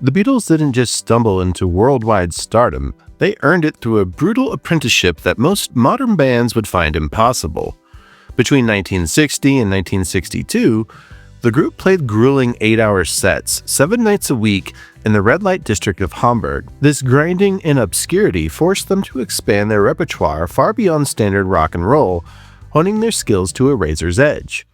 The Beatles didn't just stumble into worldwide stardom, they earned it through a brutal apprenticeship that most modern bands would find impossible. Between 1960 and 1962, the group played grueling 8-hour sets, 7 nights a week, in the red light district of Hamburg. This grinding in obscurity forced them to expand their repertoire far beyond standard rock and roll, honing their skills to a razor's edge.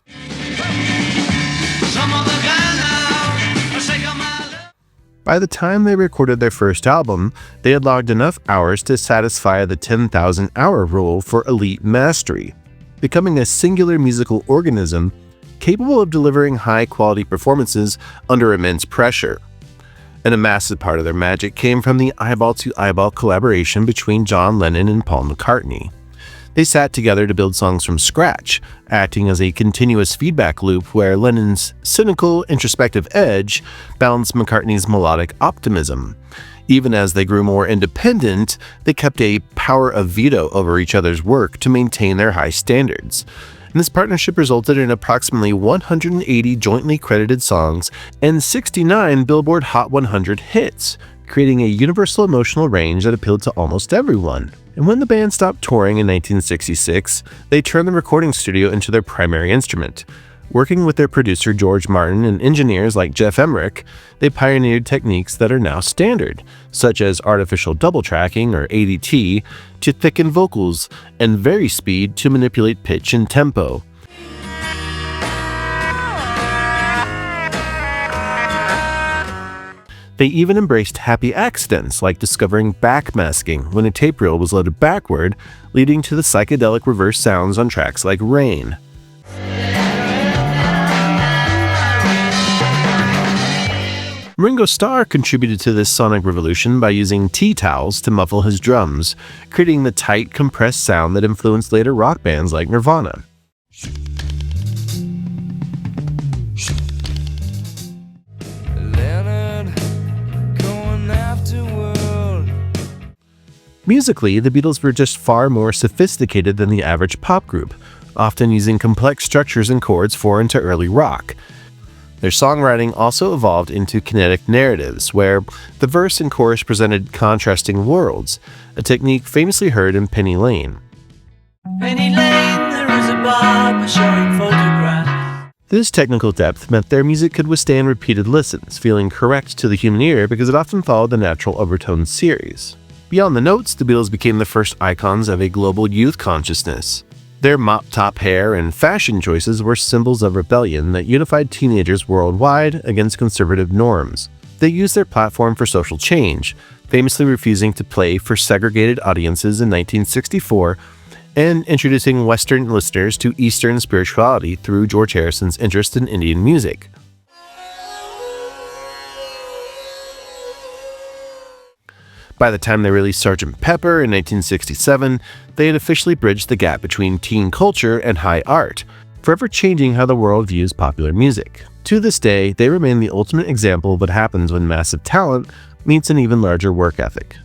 By the time they recorded their first album, they had logged enough hours to satisfy the 10,000-hour rule for elite mastery, becoming a singular musical organism capable of delivering high-quality performances under immense pressure. And a massive part of their magic came from the eyeball-to-eyeball collaboration between John Lennon and Paul McCartney. They sat together to build songs from scratch, acting as a continuous feedback loop where Lennon's cynical, introspective edge balanced McCartney's melodic optimism. Even as they grew more independent, they kept a power of veto over each other's work to maintain their high standards. And this partnership resulted in approximately 180 jointly credited songs and 69 Billboard Hot 100 hits, creating a universal emotional range that appealed to almost everyone. And when the band stopped touring in 1966, they turned the recording studio into their primary instrument. Working with their producer George Martin and engineers like Jeff Emmerich, they pioneered techniques that are now standard, such as artificial double tracking or ADT to thicken vocals and vari-speed to manipulate pitch and tempo. They even embraced happy accidents like discovering backmasking when a tape reel was loaded backward, leading to the psychedelic reverse sounds on tracks like Rain. Ringo Starr contributed to this sonic revolution by using tea towels to muffle his drums, creating the tight, compressed sound that influenced later rock bands like Nirvana. Musically, the Beatles were just far more sophisticated than the average pop group, often using complex structures and chords foreign to early rock. Their songwriting also evolved into kinetic narratives, where the verse and chorus presented contrasting worlds, a technique famously heard in Penny Lane. Penny Lane, there is a barber showing photographs. This technical depth meant their music could withstand repeated listens, feeling correct to the human ear because it often followed the natural overtone series. Beyond the notes, the Beatles became the first icons of a global youth consciousness. Their mop-top hair and fashion choices were symbols of rebellion that unified teenagers worldwide against conservative norms. They used their platform for social change, famously refusing to play for segregated audiences in 1964 and introducing Western listeners to Eastern spirituality through George Harrison's interest in Indian music. By the time they released Sgt. Pepper in 1967, they had officially bridged the gap between teen culture and high art, forever changing how the world views popular music. To this day, they remain the ultimate example of what happens when massive talent meets an even larger work ethic.